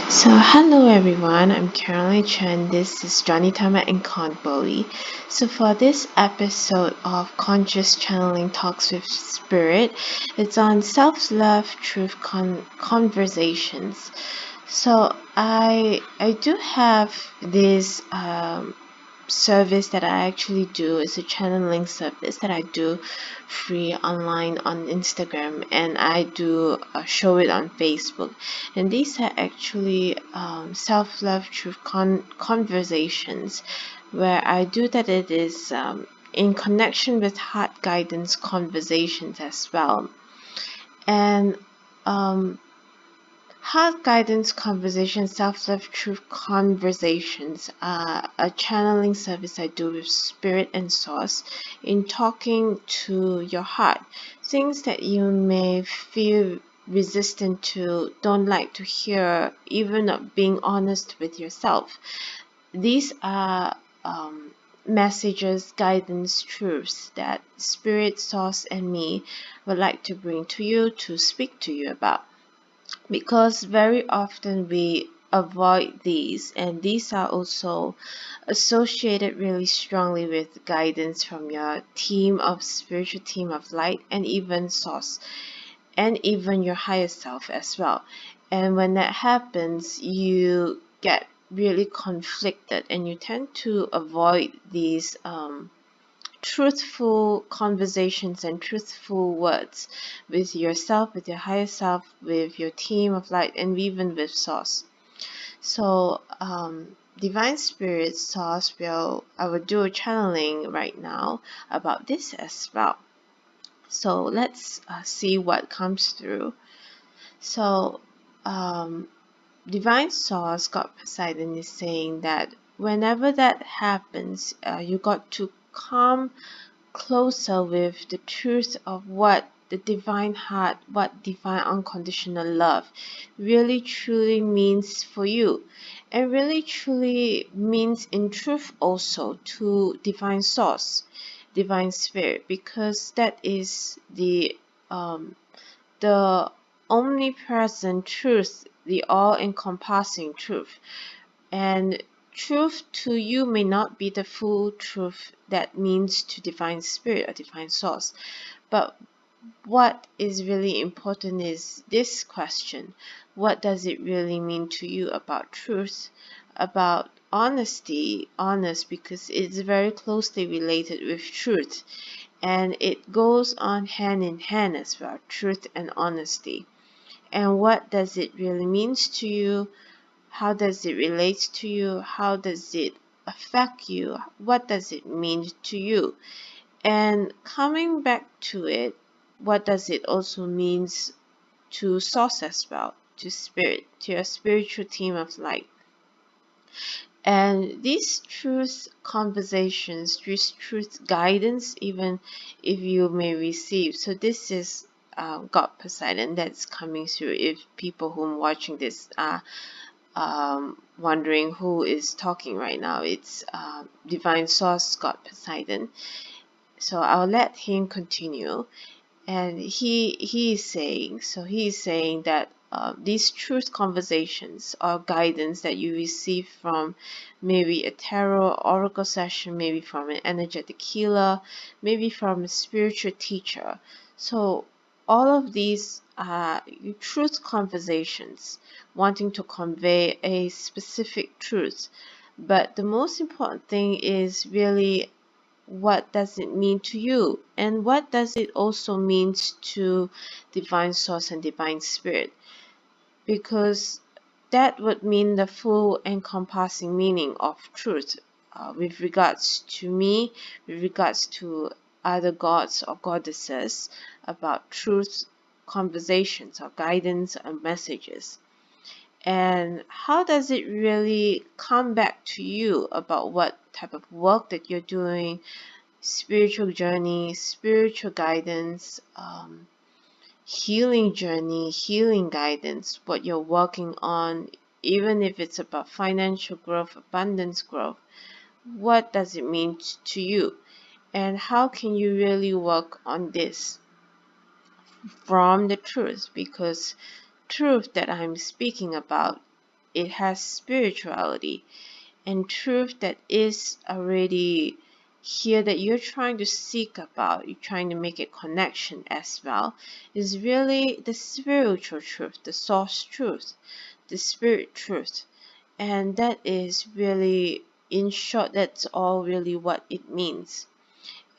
So, hello everyone, I'm Caroline Chen. This is Johnny Tama and Con Bowie. So, for this episode of Conscious Channeling Talks with Spirit, it's on self love truth conversations. So, I do have this service that I actually do. Is a channeling service that I do free online on Instagram, and I do show it on Facebook. And these are actually self-love truth conversations where I do that. It is in connection with heart guidance conversations as well. And heart guidance conversations, self-love truth conversations are a channeling service I do with spirit and source in talking to your heart. Things that you may feel resistant to, don't like to hear, even not being honest with yourself. These are messages, guidance, truths that spirit, source, and me would like to bring to you, to speak to you about, because very often we avoid these, and these are also associated really strongly with guidance from your team of spiritual team of light, and even source, and even your higher self as well. And when that happens, you get really conflicted and you tend to avoid these truthful conversations and truthful words with yourself, with your higher self, with your team of light, and even with source. So divine spirit source I will do a channeling right now about this as well. So let's see what comes through. So divine source, God Poseidon, is saying that whenever that happens, you got to come closer with the truth of what the divine heart, what divine unconditional love really truly means for you, and really truly means in truth also to divine source, divine spirit, because that is the omnipresent truth, the all-encompassing truth. And truth to you may not be the full truth that means to divine spirit or divine source. But what is really important is this question: what does it really mean to you about truth, about honesty? Honest, because it's very closely related with truth, and it goes on hand in hand as well, truth and honesty. And what does it really means to you? How does it relate to you? How does it affect you? What does it mean to you? And coming back to it, what does it also means to source as well, to spirit, to your spiritual team of light? And these truth conversations, these truth guidance, even if you may receive. So this is God Poseidon that's coming through. If people who are watching this are wondering who is talking right now, it's divine source God Poseidon. So I'll let him continue. And he is saying, that these truth conversations or guidance that you receive from maybe a tarot oracle session, maybe from an energetic healer, maybe from a spiritual teacher. So all of these are truth conversations, wanting to convey a specific truth. But the most important thing is really, what does it mean to you, and what does it also mean to divine source and divine spirit? Because that would mean the full encompassing meaning of truth, with regards to me, with regards to other gods or goddesses, about truth conversations or guidance and messages. And how does it really come back to you about what type of work that you're doing, spiritual journey, spiritual guidance, healing journey, healing guidance, what you're working on, even if it's about financial growth, abundance growth? What does it mean to you? And how can you really work on this from the truth? Because truth that I'm speaking about it has spirituality and truth that is already here that you're trying to seek about, you're trying to make a connection as well, is really the spiritual truth, the source truth, the spirit truth. And that is really, in short, that's all really what it means.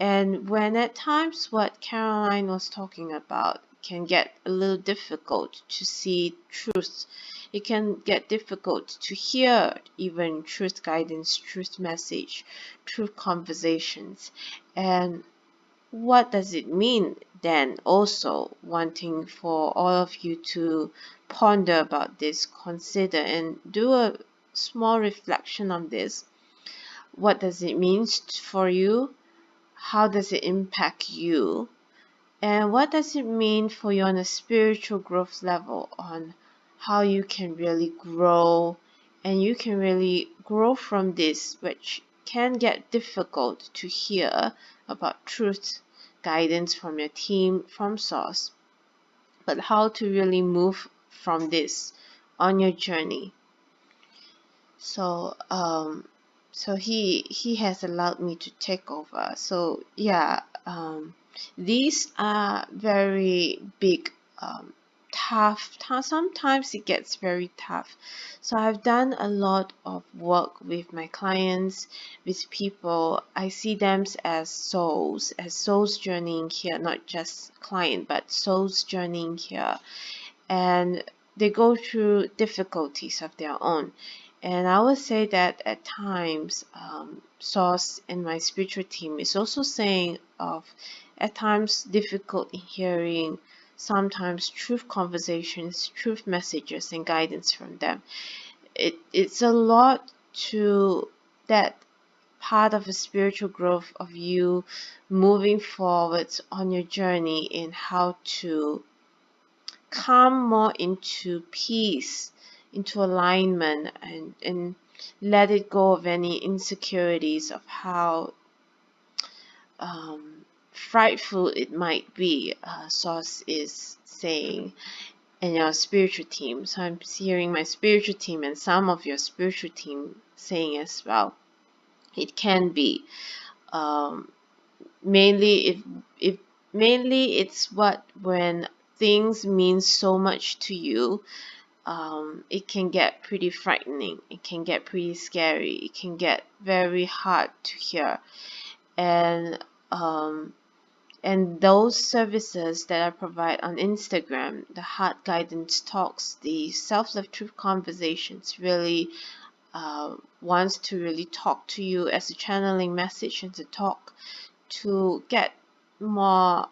And when at times what Caroline was talking about can get a little difficult to see truth, it can get difficult to hear even truth guidance, truth message, truth conversations. And what does it mean then? Also, wanting for all of you to ponder about this, consider, and do a small reflection on this. What does it mean for you? How does it impact you? And what does it mean for you on a spiritual growth level, on how you can really grow, and you can really grow from this, which can get difficult to hear about truth, guidance from your team, from source, but how to really move from this on your journey. So he has allowed me to take over. So yeah, these are very big, tough. Sometimes it gets very tough. So I've done a lot of work with my clients, with people. I see them as souls journeying here, not just client, but souls journeying here, and they go through difficulties of their own. And I would say that at times, Source and my spiritual team is also saying of at times difficult in hearing, sometimes truth conversations, truth messages, and guidance from them. It's a lot to that part of the spiritual growth of you moving forwards on your journey in how to come more into peace, into alignment, and let it go of any insecurities of how frightful it might be, Source is saying, in your spiritual team. So I'm hearing my spiritual team and some of your spiritual team saying as well. It can be mainly if mainly it's what when things mean so much to you, it can get pretty frightening. It can get pretty scary. It can get very hard to hear. And those services that I provide on Instagram, the heart guidance talks, the self-love truth conversations, really wants to really talk to you as a channeling message and to talk to get more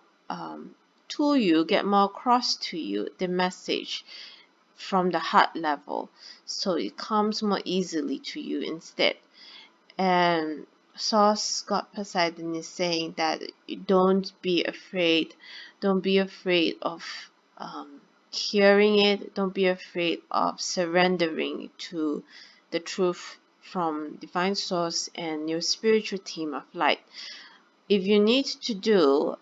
to you, get more across to you the message from the heart level, so it comes more easily to you instead. And Source God Poseidon is saying that don't be afraid, don't be afraid of hearing it, don't be afraid of surrendering to the truth from divine source and your spiritual team of light. If you need to do,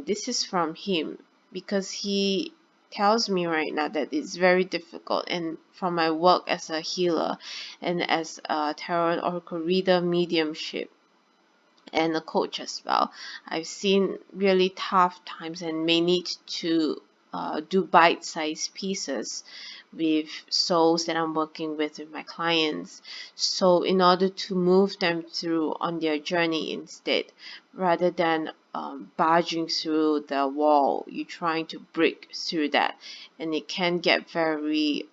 this is from him, because he tells me right now that it's very difficult, and from my work as a healer and as a tarot oracle reader, mediumship, and a coach as well, I've seen really tough times and may need to do bite-sized pieces with souls that I'm working with my clients. So in order to move them through on their journey instead, rather than barging through the wall, you're trying to break through that, and it can get very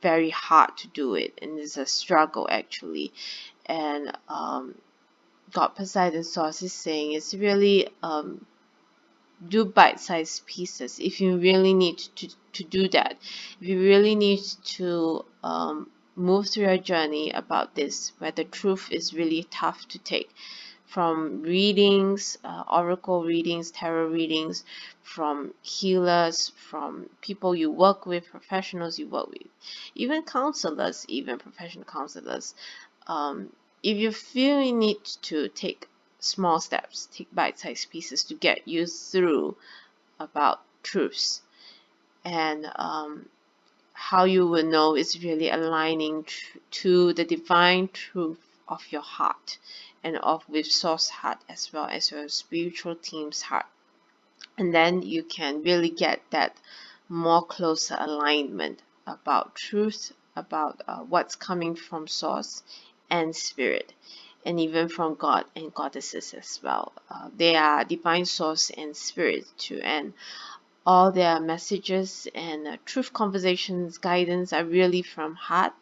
very hard to do it, and it's a struggle actually. And God Poseidon Source is saying it's really do bite-sized pieces if you really need to do that. If you really need to move through your journey about this, where the truth is really tough to take, from readings, oracle readings, tarot readings, from healers, from people you work with, professionals you work with, even counselors, even professional counselors. If you feel you need to take small steps, take bite-sized pieces to get you through about truths, and how you will know it's really aligning to the divine truth of your heart and of with source heart as well as your spiritual team's heart. And then you can really get that more closer alignment about truth, about what's coming from source and spirit, and even from God and goddesses as well. They are divine source and spirit too, and all their messages and truth conversations guidance are really from heart.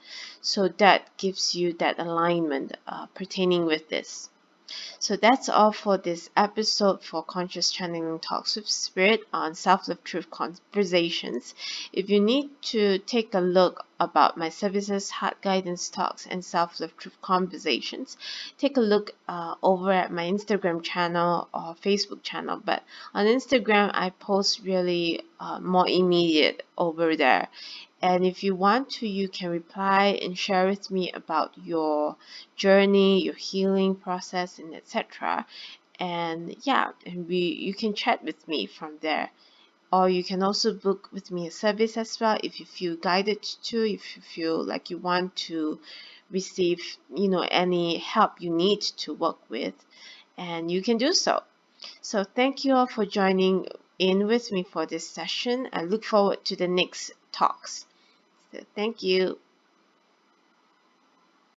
So that gives you that alignment pertaining with this. So that's all for this episode for Conscious Channeling Talks with Spirit on Self-Love Truth Conversations. If you need to take a look about my services, Heart Guidance Talks, and Self-Love Truth Conversations, take a look over at my Instagram channel or Facebook channel. But on Instagram, I post really more immediate over there. And if you want to, you can reply and share with me about your journey, your healing process, and etc. And yeah, and you can chat with me from there. Or you can also book with me a service as well if you feel guided to, if you feel like you want to receive, any help you need to work with, and you can do so. So thank you all for joining in with me for this session. I look forward to the next talks. So thank you.